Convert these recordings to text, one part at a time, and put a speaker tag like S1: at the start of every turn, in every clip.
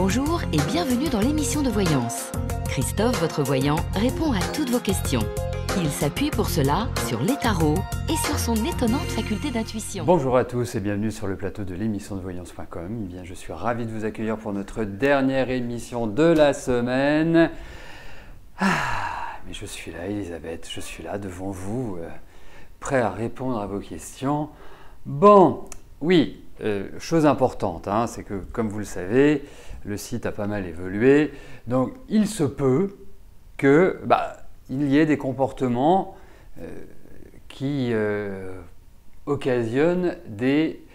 S1: Bonjour et bienvenue dans l'émission de voyance. Christophe, votre voyant, répond à toutes vos questions. Il s'appuie pour cela sur les tarots et sur son étonnante faculté d'intuition.
S2: Bonjour à tous et bienvenue sur le plateau de l'émission de voyance.com. Eh bien, je suis ravi de vous accueillir pour notre dernière émission de la semaine. Mais je suis là, Elisabeth, je suis là devant vous, prêt à répondre à vos questions. Bon, oui, chose importante, c'est que, comme vous le savez, le site a pas mal évolué. Donc, il se peut que il y ait des comportements qui occasionnent des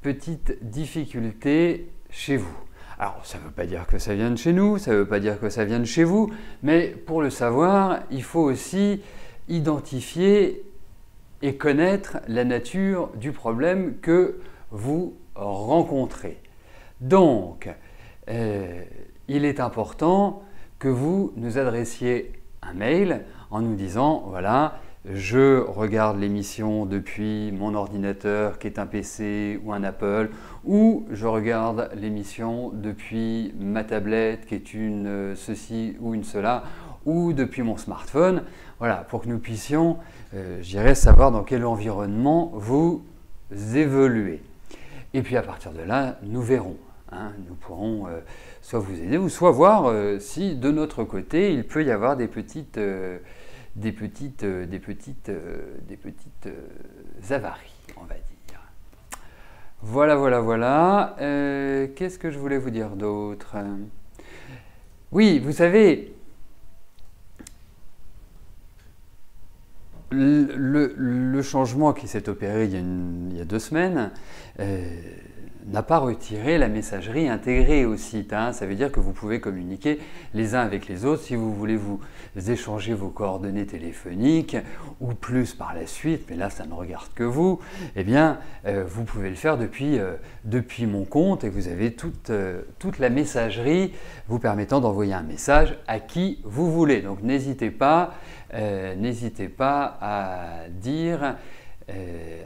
S2: petites difficultés chez vous. Alors, ça ne veut pas dire que ça vient de chez nous, ça ne veut pas dire que ça vient de chez vous, mais pour le savoir, il faut aussi identifier et connaître la nature du problème que vous rencontrez. Donc, il est important que vous nous adressiez un mail en nous disant « Voilà, je regarde l'émission depuis mon ordinateur qui est un PC ou un Apple, ou je regarde l'émission depuis ma tablette qui est une ceci ou une cela, ou depuis mon smartphone. » Voilà, pour que nous puissions, savoir dans quel environnement vous évoluez. Et puis à partir de là, nous verrons. Nous pourrons soit vous aider ou soit voir si de notre côté il peut y avoir des petites avaries, on va dire. Voilà. Qu'est-ce que je voulais vous dire d'autre? Oui, vous savez, le changement qui s'est opéré il y a 2 semaines n'a pas retiré la messagerie intégrée au site. Ça veut dire que vous pouvez communiquer les uns avec les autres si vous voulez vous échanger vos coordonnées téléphoniques ou plus par la suite, mais là ça ne regarde que vous, eh bien vous pouvez le faire depuis mon compte et vous avez toute la messagerie vous permettant d'envoyer un message à qui vous voulez. Donc n'hésitez pas à dire,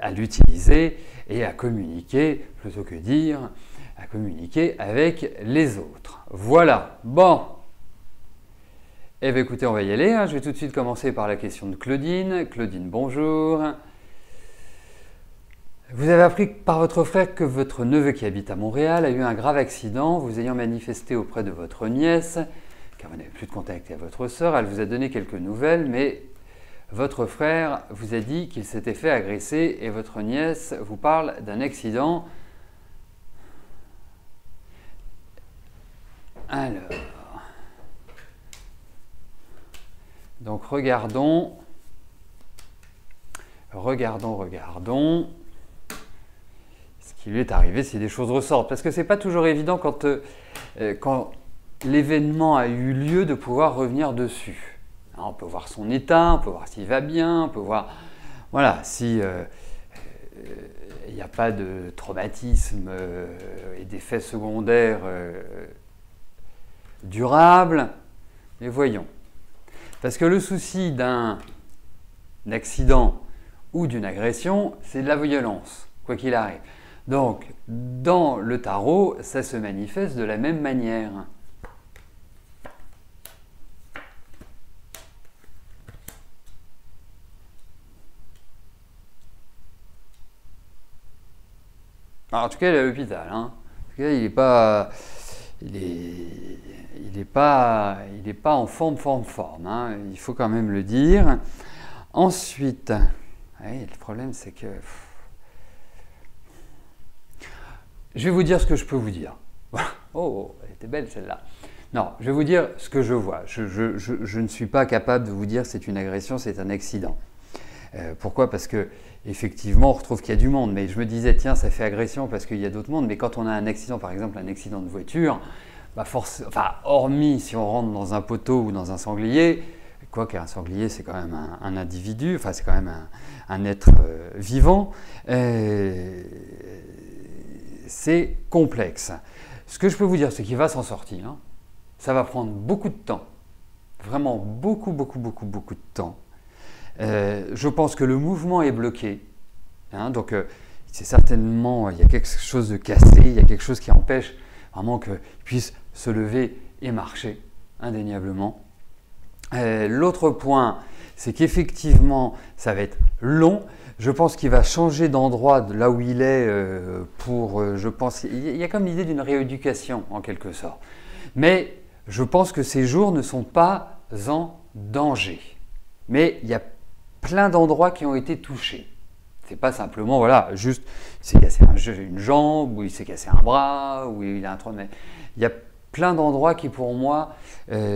S2: à l'utiliser et à communiquer, plutôt que dire, à communiquer avec les autres. Voilà, bon. Eh bien écoutez, on va y aller. Je vais tout de suite commencer par la question de Claudine. Claudine, bonjour. Vous avez appris par votre frère que votre neveu qui habite à Montréal a eu un grave accident, vous ayant manifesté auprès de votre nièce, car vous n'avez plus de contact avec votre sœur. Elle vous a donné quelques nouvelles, mais votre frère vous a dit qu'il s'était fait agresser et votre nièce vous parle d'un accident. Alors, donc regardons ce qui lui est arrivé si des choses ressortent. Parce que ce n'est pas toujours évident quand l'événement a eu lieu de pouvoir revenir dessus. On peut voir son état, on peut voir s'il va bien, on peut voir si il n'y a pas de traumatisme et d'effets secondaires durables. Mais voyons. Parce que le souci d'un accident ou d'une agression, c'est de la violence, quoi qu'il arrive. Donc, dans le tarot, ça se manifeste de la même manière. Alors, en tout cas, il est à l'hôpital. En tout cas, il n'est pas en forme. Il faut quand même le dire. Ensuite, le problème, c'est que je vais vous dire ce que je peux vous dire. Oh, elle était belle celle-là. Non, je vais vous dire ce que je vois. Je ne suis pas capable de vous dire c'est une agression, c'est un accident. Pourquoi? Parce que effectivement, on retrouve qu'il y a du monde. Mais je me disais, tiens, ça fait agression parce qu'il y a d'autres mondes. Mais quand on a un accident, par exemple un accident de voiture, hormis si on rentre dans un poteau ou dans un sanglier, quoi qu'un sanglier, c'est quand même un individu, c'est quand même un être vivant, c'est complexe. Ce que je peux vous dire, c'est qu'il va s'en sortir. Ça va prendre beaucoup de temps. Vraiment beaucoup de temps. Je pense que le mouvement est bloqué. Donc, c'est certainement, il y a quelque chose de cassé, il y a quelque chose qui empêche vraiment qu'il puisse se lever et marcher, indéniablement. L'autre point, c'est qu'effectivement, ça va être long. Je pense qu'il va changer d'endroit de là où il est je pense, il y a comme l'idée d'une rééducation en quelque sorte. Mais je pense que ces jours ne sont pas en danger. Mais il y a plein d'endroits qui ont été touchés. C'est pas simplement, voilà, juste il s'est cassé une jambe, ou il s'est cassé un bras, ou il a un trou. Il y a plein d'endroits qui, pour moi,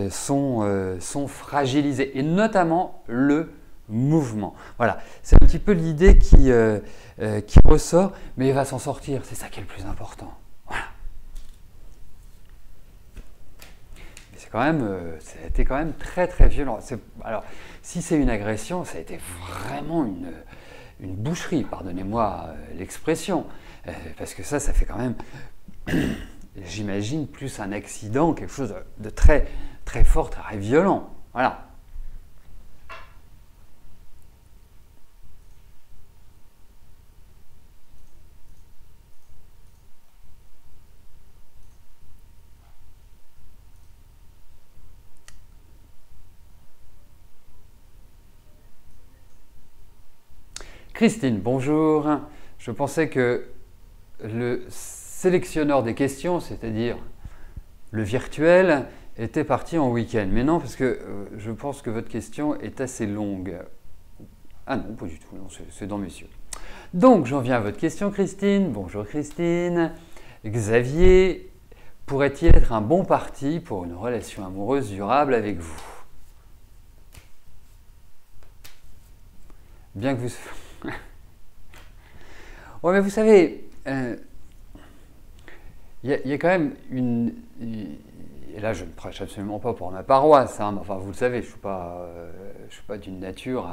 S2: sont fragilisés, et notamment le mouvement. Voilà, c'est un petit peu l'idée qui ressort, mais il va s'en sortir, c'est ça qui est le plus important. Voilà. Mais ça a été quand même très très violent. Alors, si c'est une agression, ça a été vraiment une boucherie, pardonnez-moi l'expression, parce que ça fait quand même, j'imagine, plus un accident, quelque chose de très, très fort, très violent. Voilà. Christine, bonjour. Je pensais que le sélectionneur des questions, c'est-à-dire le virtuel, était parti en week-end. Mais non, parce que je pense que votre question est assez longue. Ah non, pas du tout, c'est dans messieurs. Donc, j'en viens à votre question, Christine. Bonjour Christine. Xavier, pourrait-il être un bon parti pour une relation amoureuse durable avec vous? Bien que vous... Ouais, mais vous savez, il y a quand même une... Et là, je ne prêche absolument pas pour ma paroisse, hein, enfin, vous le savez, je ne suis pas d'une nature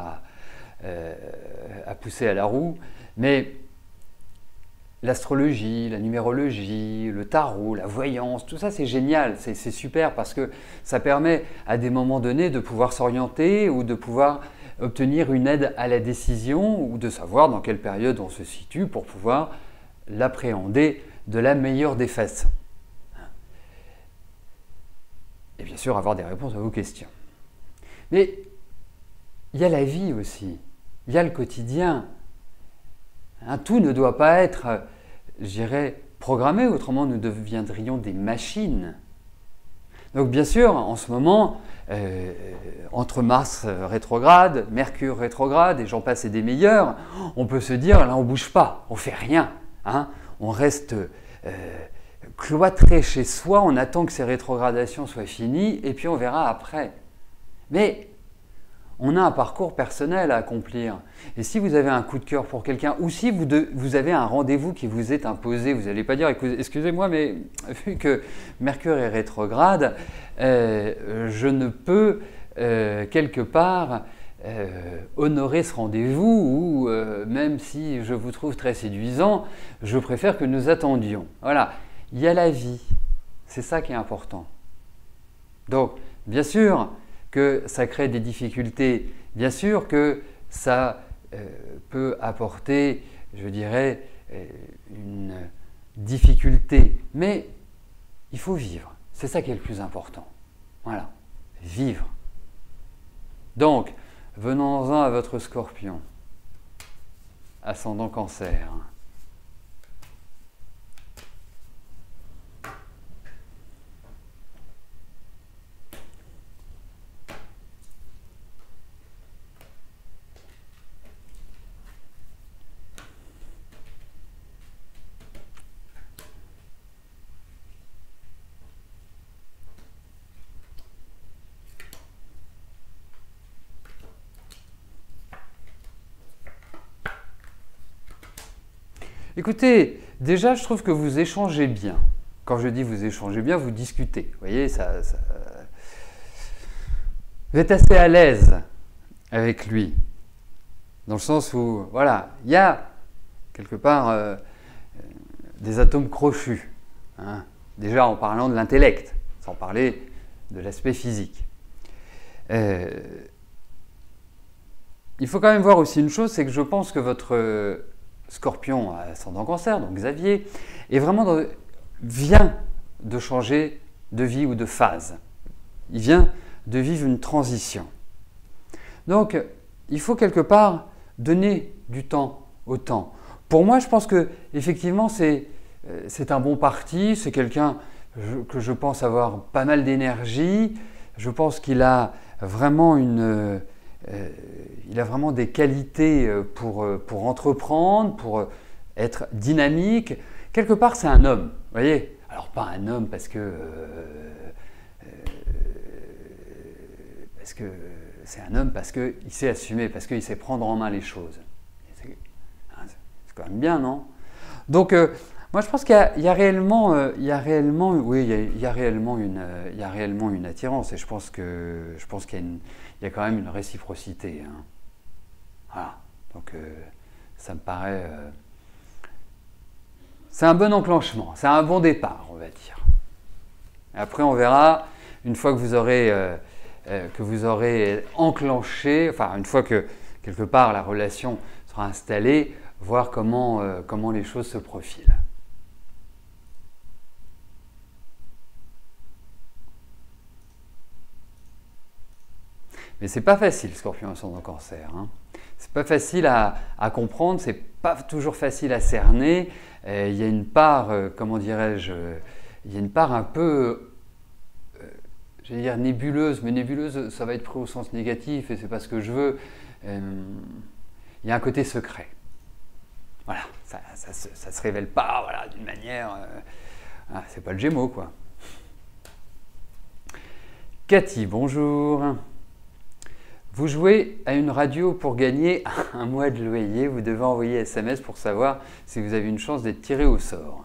S2: à pousser à la roue, mais l'astrologie, la numérologie, le tarot, la voyance, tout ça, c'est génial, c'est super parce que ça permet à des moments donnés de pouvoir s'orienter ou de pouvoir obtenir une aide à la décision ou de savoir dans quelle période on se situe pour pouvoir l'appréhender de la meilleure des façons. Et bien sûr, avoir des réponses à vos questions. Mais il y a la vie aussi, il y a le quotidien. Tout ne doit pas être, je dirais, programmé, autrement nous deviendrions des machines. Donc bien sûr, en ce moment, entre Mars rétrograde, Mercure rétrograde, et j'en passe et des meilleurs, on peut se dire, là on ne bouge pas, on ne fait rien. Hein, on reste cloîtré chez soi, on attend que ces rétrogradations soient finies, et puis on verra après. Mais on a un parcours personnel à accomplir. Et si vous avez un coup de cœur pour quelqu'un, ou si vous avez un rendez-vous qui vous est imposé, vous n'allez pas dire, excusez-moi, mais vu que Mercure est rétrograde, je ne peux quelque part honorer ce rendez-vous, ou même si je vous trouve très séduisant, je préfère que nous attendions. Voilà, il y a la vie, c'est ça qui est important. Donc, bien sûr que ça crée des difficultés, bien sûr que ça peut apporter, je dirais, une difficulté, mais il faut vivre, c'est ça qui est le plus important. Voilà, vivre. Donc, venons-en à votre Scorpion, ascendant Cancer. Écoutez, déjà, je trouve que vous échangez bien. Quand je dis vous échangez bien, vous discutez. Vous voyez, vous êtes assez à l'aise avec lui. Dans le sens où, voilà, il y a quelque part des atomes crochus. Hein, déjà en parlant de l'intellect, sans parler de l'aspect physique. Il faut quand même voir aussi une chose, c'est que je pense que votre Scorpion ascendant Cancer, donc Xavier, est vraiment vient de changer de vie ou de phase. Il vient de vivre une transition. Donc, il faut quelque part donner du temps au temps. Pour moi, je pense que effectivement, c'est un bon parti. C'est quelqu'un que je pense avoir pas mal d'énergie. Je pense qu'il a vraiment des qualités pour entreprendre, pour être dynamique. Quelque part, c'est un homme, vous voyez. Alors, pas un homme parce que c'est un homme parce qu'il sait assumer, parce qu'il sait prendre en main les choses. C'est quand même bien, non? Donc, moi, je pense qu'il y a réellement une attirance, et je pense qu'il y a quand même une réciprocité. Hein. Voilà. Donc, ça me paraît... c'est un bon enclenchement, c'est un bon départ, on va dire. Et après, on verra, une fois que vous aurez enclenché, enfin, une fois que, quelque part, la relation sera installée, voir comment les choses se profilent. Mais c'est pas facile, Scorpion ascendant Cancer. Hein. C'est pas facile à comprendre, c'est pas toujours facile à cerner. Il y a une part, comment dirais-je, il y a une part un peu, j'allais dire nébuleuse, mais nébuleuse, ça va être pris au sens négatif et c'est pas ce que je veux. Il y a un côté secret. Voilà, ça se révèle pas, voilà, d'une manière, c'est pas le Gémeaux, quoi. Cathy, bonjour. Vous jouez à une radio pour gagner un mois de loyer. Vous devez envoyer SMS pour savoir si vous avez une chance d'être tiré au sort.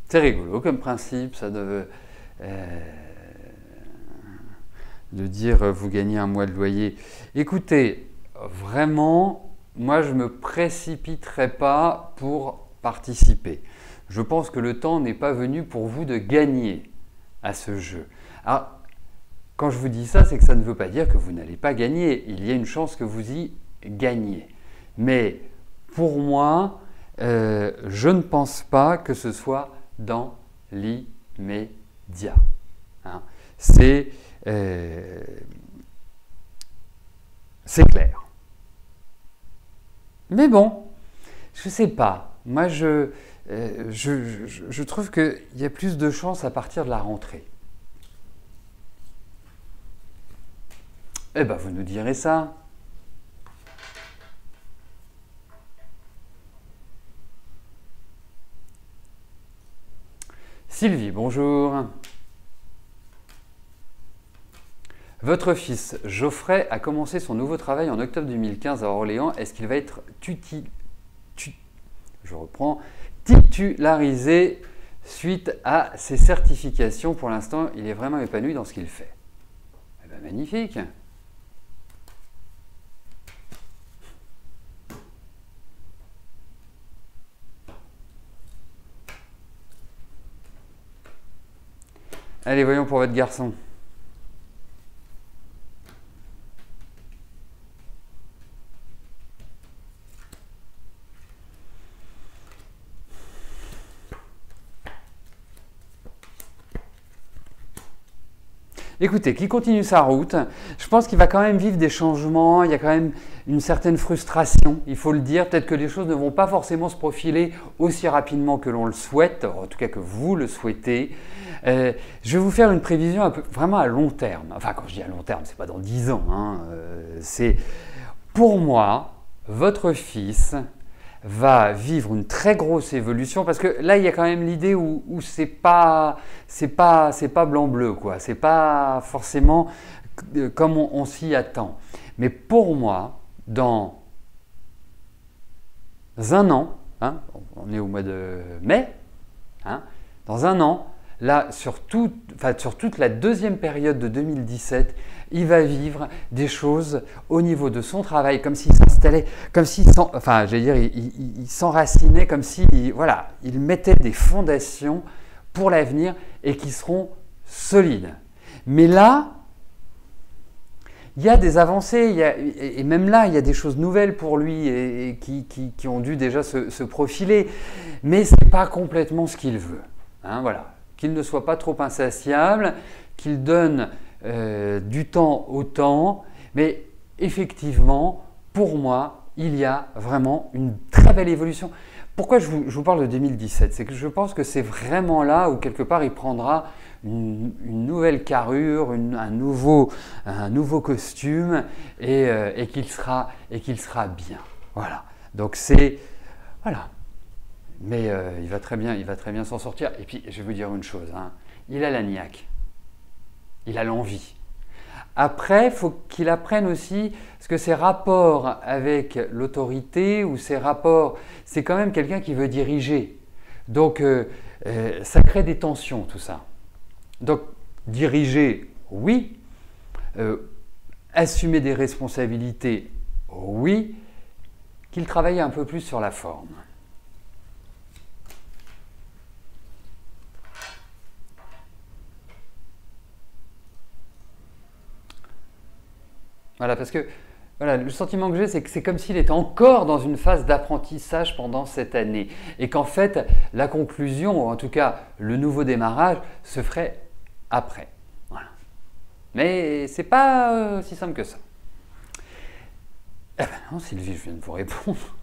S2: C'est rigolo comme principe, ça de dire vous gagnez un mois de loyer. Écoutez, vraiment, moi je ne me précipiterai pas pour participer. Je pense que le temps n'est pas venu pour vous de gagner à ce jeu. Alors, quand je vous dis ça, c'est que ça ne veut pas dire que vous n'allez pas gagner. Il y a une chance que vous y gagniez. Mais pour moi, je ne pense pas que ce soit dans l'immédiat. Hein. C'est clair. Mais bon, je ne sais pas. Moi, je trouve qu'il y a plus de chances à partir de la rentrée. Eh bien, vous nous direz ça. Sylvie, bonjour. Votre fils Geoffrey a commencé son nouveau travail en octobre 2015 à Orléans. Est-ce qu'il va être titularisé suite à ses certifications? Pour l'instant, il est vraiment épanoui dans ce qu'il fait. Eh bien, magnifique. Allez, voyons pour votre garçon. Écoutez, qui continue sa route, je pense qu'il va quand même vivre des changements, il y a quand même une certaine frustration, il faut le dire. Peut-être que les choses ne vont pas forcément se profiler aussi rapidement que l'on le souhaite, en tout cas que vous le souhaitez. Je vais vous faire une prévision vraiment à long terme. Enfin, quand je dis à long terme, ce n'est pas dans 10 ans. Hein. C'est pour moi, votre fils va vivre une très grosse évolution parce que là il y a quand même l'idée où c'est pas blanc-bleu, quoi. C'est pas forcément comme on s'y attend. Mais pour moi, dans un an, hein, on est au mois de mai, hein, dans un an, là, sur toute la deuxième période de 2017, il va vivre des choses au niveau de son travail, comme s'il s'installait, comme s'il il s'enracinait, comme s'il voilà, il mettait des fondations pour l'avenir et qui seront solides. Mais là, il y a des avancées, et même là, il y a des choses nouvelles pour lui et qui ont dû déjà se profiler, mais ce n'est pas complètement ce qu'il veut. Hein, voilà. Qu'il ne soit pas trop insatiable, qu'il donne du temps au temps, mais effectivement, pour moi, il y a vraiment une très belle évolution. Pourquoi je vous parle de 2017? C'est que je pense que c'est vraiment là où quelque part il prendra une nouvelle carrure, un nouveau costume et qu'il sera bien. Voilà. Donc c'est voilà. Mais il va très bien s'en sortir. Et puis je vais vous dire une chose, hein. Il a la niaque, il a l'envie. Après, il faut qu'il apprenne aussi ce que ses rapports avec l'autorité ou ses rapports, c'est quand même quelqu'un qui veut diriger. Donc ça crée des tensions tout ça. Donc, diriger, oui. Assumer des responsabilités, oui. Qu'il travaille un peu plus sur la forme. Voilà, parce que voilà, le sentiment que j'ai, c'est que c'est comme s'il était encore dans une phase d'apprentissage pendant cette année. Et qu'en fait, la conclusion, ou en tout cas le nouveau démarrage, se ferait après. Voilà. Mais c'est pas si simple que ça. Eh ben non, Sylvie, je viens de vous répondre.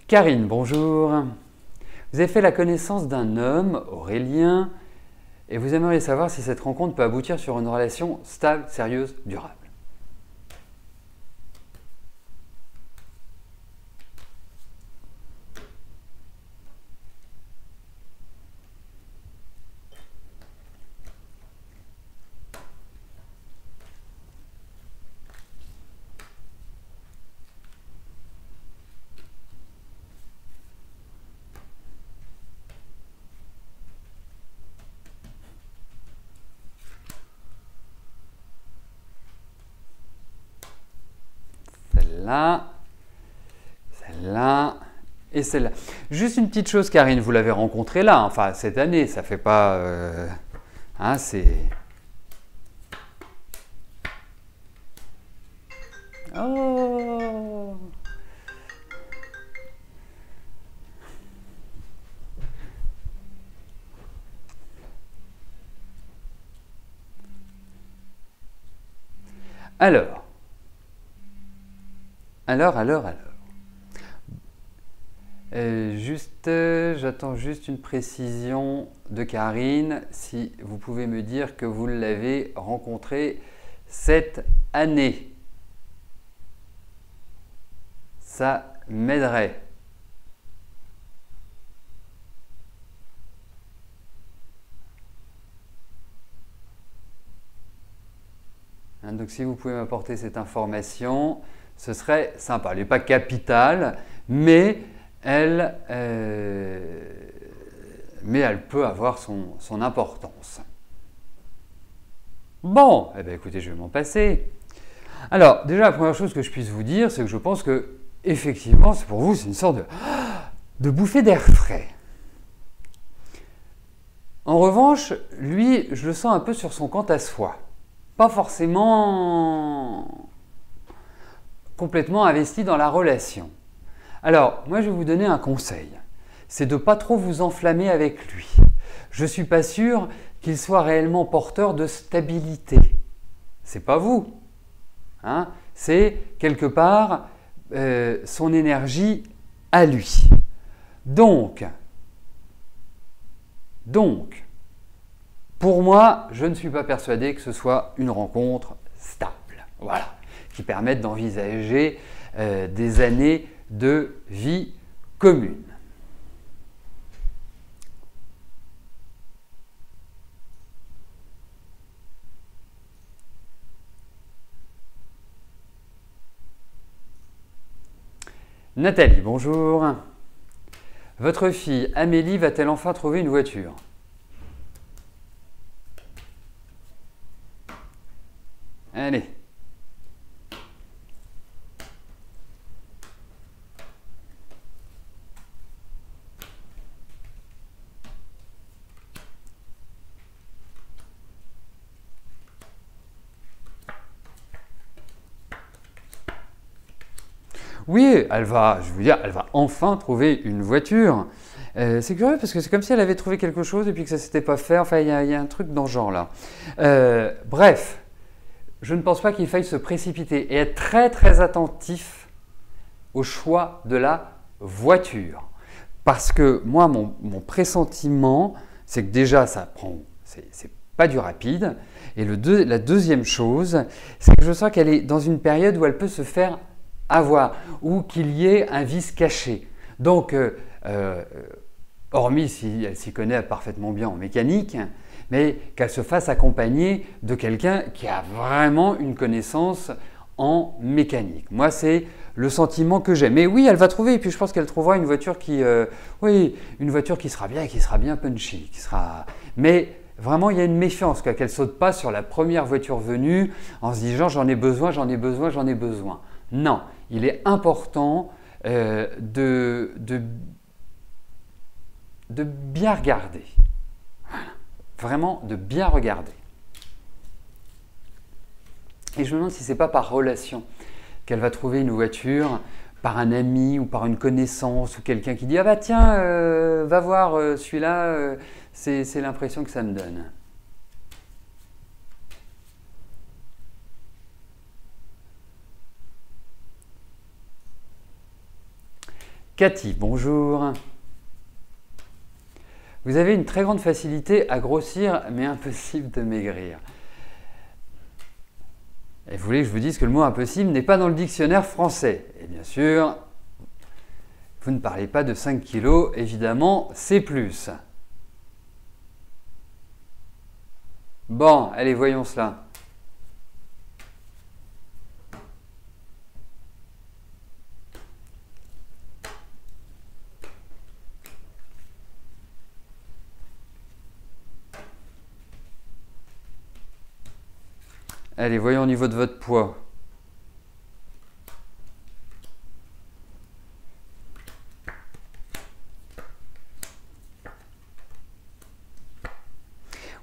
S2: Karine, bonjour. Vous avez fait la connaissance d'un homme, Aurélien, et vous aimeriez savoir si cette rencontre peut aboutir sur une relation stable, sérieuse, durable. Celle-là et celle-là. Juste une petite chose, Karine, vous l'avez rencontré là, enfin cette année, ça fait pas... hein, c'est... Oh! Alors, j'attends juste une précision de Karine, si vous pouvez me dire que vous l'avez rencontré cette année. Ça m'aiderait. Hein, donc si vous pouvez m'apporter cette information, ce serait sympa. Elle n'est pas capitale, mais elle peut avoir son importance. Bon, eh bien, écoutez, je vais m'en passer. Alors, déjà, la première chose que je puisse vous dire, c'est que je pense que, effectivement, pour vous, c'est une sorte de bouffée d'air frais. En revanche, lui, je le sens un peu sur son quant à soi. Pas forcément complètement investi dans la relation. Alors, moi, je vais vous donner un conseil. C'est de ne pas trop vous enflammer avec lui. Je ne suis pas sûr qu'il soit réellement porteur de stabilité. C'est pas vous. Hein, c'est quelque part son énergie à lui. Donc, pour moi, je ne suis pas persuadé que ce soit une rencontre stable, voilà, qui permette d'envisager des années de vie commune. Nathalie, bonjour. Votre fille Amélie va-t-elle enfin trouver une voiture? Allez. Oui, elle va, je veux dire, elle va enfin trouver une voiture. C'est curieux parce que c'est comme si elle avait trouvé quelque chose et puis que ça ne s'était pas fait. Enfin, il y a un truc dans ce genre-là. Bref, je ne pense pas qu'il faille se précipiter et être très très attentif au choix de la voiture. Parce que moi, mon pressentiment, c'est que déjà, c'est pas du rapide. Et la deuxième chose, c'est que je sens qu'elle est dans une période où elle peut se faire avoir ou qu'il y ait un vice caché. Donc, hormis si elle s'y connaît parfaitement bien en mécanique, mais qu'elle se fasse accompagner de quelqu'un qui a vraiment une connaissance en mécanique. Moi, c'est le sentiment que j'ai. Mais oui, elle va trouver, et puis je pense qu'elle trouvera une voiture une voiture qui sera bien punchy, Mais vraiment, il y a une méfiance, qu'elle ne saute pas sur la première voiture venue en se disant j'en ai besoin, j'en ai besoin, j'en ai besoin. Non, il est important de bien regarder. Voilà. Vraiment de bien regarder. Et je me demande si ce n'est pas par relation qu'elle va trouver une voiture, par un ami ou par une connaissance ou quelqu'un qui dit « Ah bah tiens, va voir celui-là, c'est l'impression que ça me donne ». Cathy, bonjour. Vous avez une très grande facilité à grossir, mais impossible de maigrir. Et vous voulez que je vous dise que le mot impossible n'est pas dans le dictionnaire français. Et bien sûr, vous ne parlez pas de 5 kilos, évidemment, c'est plus. Bon, allez, voyons cela. Allez, voyons au niveau de votre poids.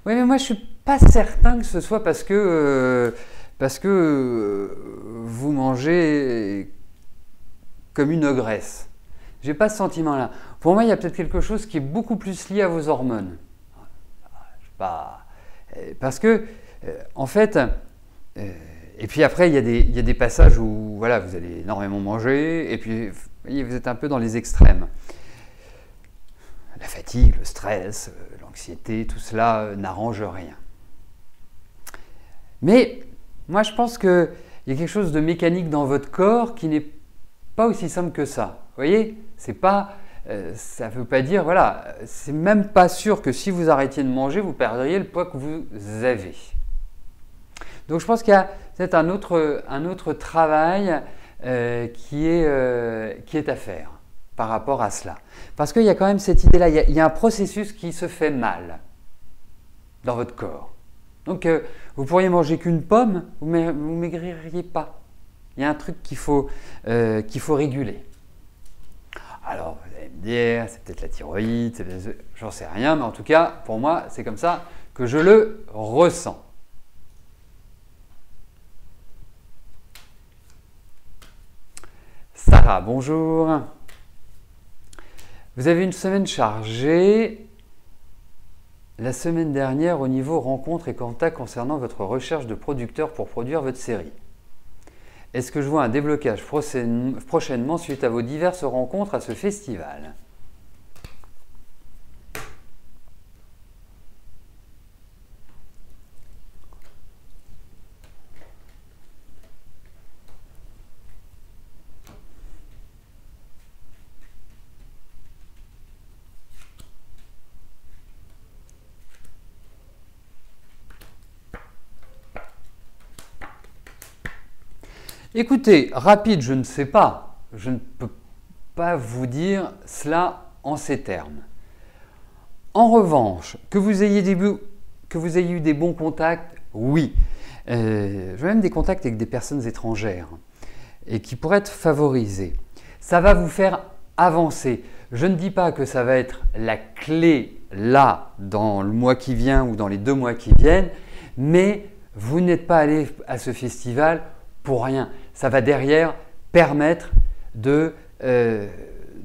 S2: Oui, mais moi je suis pas certain que ce soit parce que vous mangez comme une ogresse. J'ai pas ce sentiment-là. Pour moi, il y a peut-être quelque chose qui est beaucoup plus lié à vos hormones. Parce que, en fait, et puis après, il y a des passages où voilà, vous allez énormément manger, et puis vous êtes un peu dans les extrêmes. La fatigue, le stress, l'anxiété, tout cela n'arrange rien. Mais moi, je pense qu'il y a quelque chose de mécanique dans votre corps qui n'est pas aussi simple que ça. Vous voyez, c'est pas, ça ne veut pas dire, voilà, c'est même pas sûr que si vous arrêtiez de manger, vous perdriez le poids que vous avez. Donc je pense qu'il y a peut-être un autre travail qui est à faire par rapport à cela. Parce qu'il y a quand même cette idée-là, il y a un processus qui se fait mal dans votre corps. Donc vous pourriez manger qu'une pomme, vous ne maigririez pas. Il y a un truc qu'il faut réguler. Alors vous allez me dire, c'est peut-être la thyroïde, j'en sais rien, mais en tout cas, pour moi, c'est comme ça que je le ressens. Sarah, bonjour. Vous avez une semaine chargée la semaine dernière au niveau rencontres et contacts concernant votre recherche de producteurs pour produire votre série. Est-ce que je vois un déblocage prochainement suite à vos diverses rencontres à ce festival? Écoutez, rapide, je ne sais pas. Je ne peux pas vous dire cela en ces termes. En revanche, que vous ayez eu des bons contacts, oui. J'ai même des contacts avec des personnes étrangères et qui pourraient être favorisées. Ça va vous faire avancer. Je ne dis pas que ça va être la clé là dans le mois qui vient ou dans les 2 mois qui viennent, mais vous n'êtes pas allé à ce festival pour rien. Ça va derrière permettre de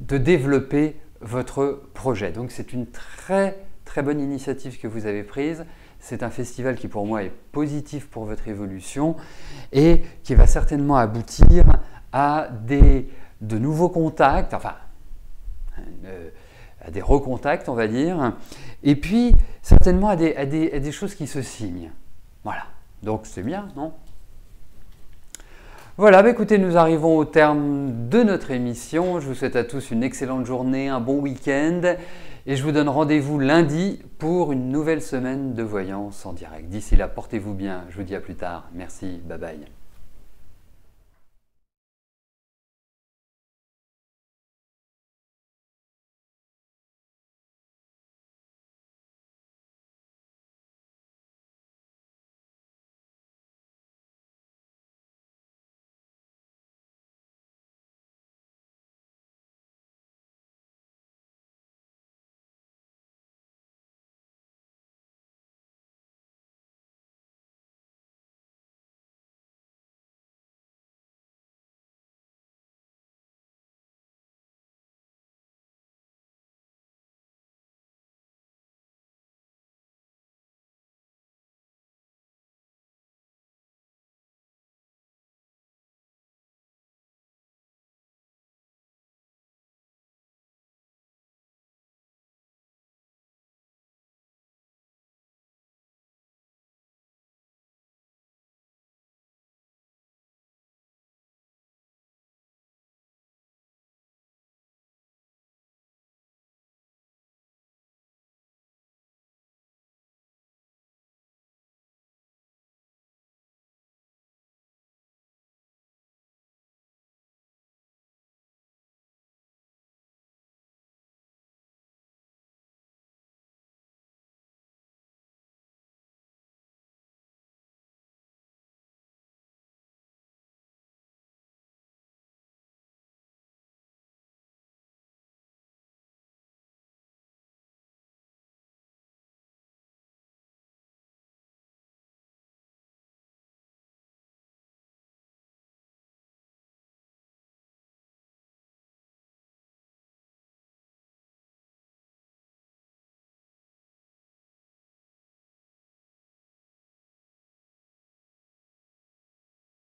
S2: développer votre projet. Donc c'est une très très bonne initiative que vous avez prise. C'est un festival qui pour moi est positif pour votre évolution et qui va certainement aboutir à de nouveaux contacts, enfin à des recontacts on va dire, et puis certainement à des choses qui se signent. Voilà, donc c'est bien, non ? Voilà, bah écoutez, nous arrivons au terme de notre émission. Je vous souhaite à tous une excellente journée, un bon week-end et je vous donne rendez-vous lundi pour une nouvelle semaine de voyance en direct. D'ici là, portez-vous bien. Je vous dis à plus tard. Merci, bye bye.